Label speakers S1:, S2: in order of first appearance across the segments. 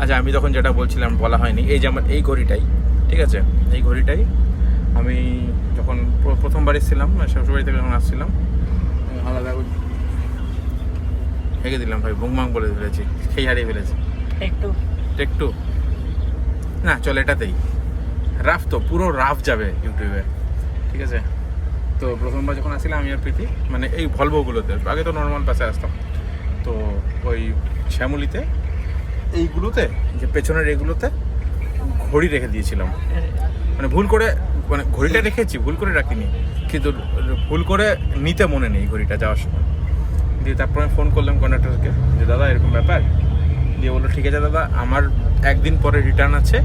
S1: আচ্ছা, আমি তখন যেটা বলছিলাম বলা হয়নি, এই যে আমার এই ঘড়িটাই, ঠিক আছে, এই ঘড়িটাই আমি যখন প্রথমবার এসেছিলাম শ্বশুরবাড়ি থেকে যখন আসছিলাম, আলাদা হেগে দিলাম ভাই, বুংমাং বলে ফেলেছি, খেয়ে হারিয়ে ফেলেছি। একটু না, চল এটাতেই রাফ, তো পুরো রাফ যাবে ইউটিউবে, ঠিক আছে। তো প্রথমবার যখন আসছিলাম আমি আর প্রীতি, মানে এই ভলভোগুলোতে, আগে তো নর্মাল বাসে আসতাম, তো ওই শ্যামলিতে এইগুলোতে যে পেছনের এগুলোতে ঘড়ি রেখে দিয়েছিলাম, মানে ভুল করে, মানে ঘড়িটা রেখেছি, ভুল করে রাখিনি, কিন্তু ভুল করে নিতে মনে নেই ঘড়িটা যাওয়ার সময়। দিয়ে তারপর আমি ফোন করলাম কন্ডাক্টরকে যে দাদা এরকম ব্যাপার, দিয়ে বললো ঠিক আছে দাদা, আমার একদিন পরে রিটার্ন আছে,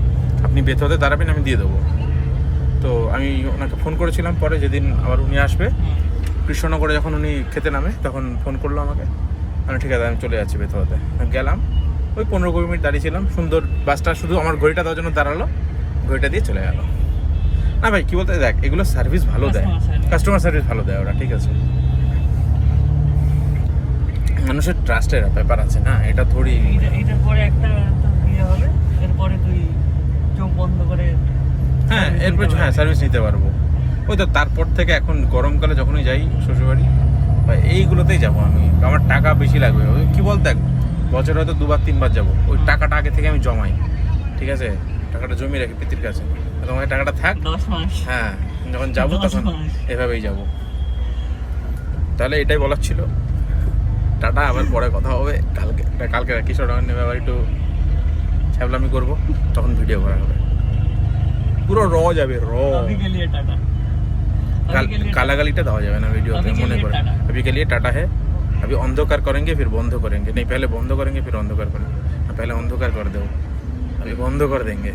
S1: আপনি বেথুয়াতে দাঁড়াবেন, আমি দিয়ে দেবো। তো আমি ওনাকে ফোন করেছিলাম পরে, যেদিন আবার উনি আসবে কৃষ্ণনগরে, যখন উনি খেতে নামে তখন ফোন করলো আমাকে, আমি ঠিক আছে আমি চলে যাচ্ছি বেথুয়াতে। গেলাম, ওই 15-20 মিনিট দাঁড়িয়েছিলাম, সুন্দর বাসটা শুধু আমার ঘড়িটা দেওয়ার জন্য দাঁড়ালো, ঘড়িটা দিয়ে চলে গেল। না ভাই কী বলতে, দেখ এগুলো সার্ভিস ভালো দেয়, কাস্টমার সার্ভিস ভালো দেয় ওরা, ঠিক আছে। মানুষের ট্রাস্টের ব্যাপার আছে না, এটা থোড়ি।
S2: এটার পরে একটা ইয়ে হবে, এরপরে তুই চোখ বন্ধ করে,
S1: হ্যাঁ এরপর হ্যাঁ সার্ভিস নিতে পারবো। ওই তো তারপর থেকে এখন গরমকালে যখনই যাই শ্বশুরবাড়ি বা এইগুলোতেই যাবো আমি, আমার টাকা বেশি লাগবে। ওই কী বল, দেখ বছরে হয়তো 2-3 বার যাবো, ওই টাকাটা আগে থেকে আমি জমাই, ঠিক আছে, টাকাটা জমিয়ে রাখি পিতির কাছে, তোমার টাকাটা থাক
S2: 10 মাস।
S1: হ্যাঁ যখন যাবো তখন এভাবেই যাবো। তাহলে এটাই বলার ছিল, টাটা, আবার পরে কথা হবে। কালকে কিশোরগঞ্জ নেবে আবার একটু ছ্যাবলামি করবো, তখন ভিডিও করা হবে, পুরো যাবে
S2: अभी के लिए टाटा।
S1: गालागालीটা দেওয়া যাবে না ভিডিওতে, মনে করে। अभी के लिए टाटा है, अभी अंधकार करेंगे फिर बंद करेंगे, नहीं पहले बंद करेंगे फिर अंधकार करेंगे, पहले अंधकार कर दो, अभी बंद कर देंगे।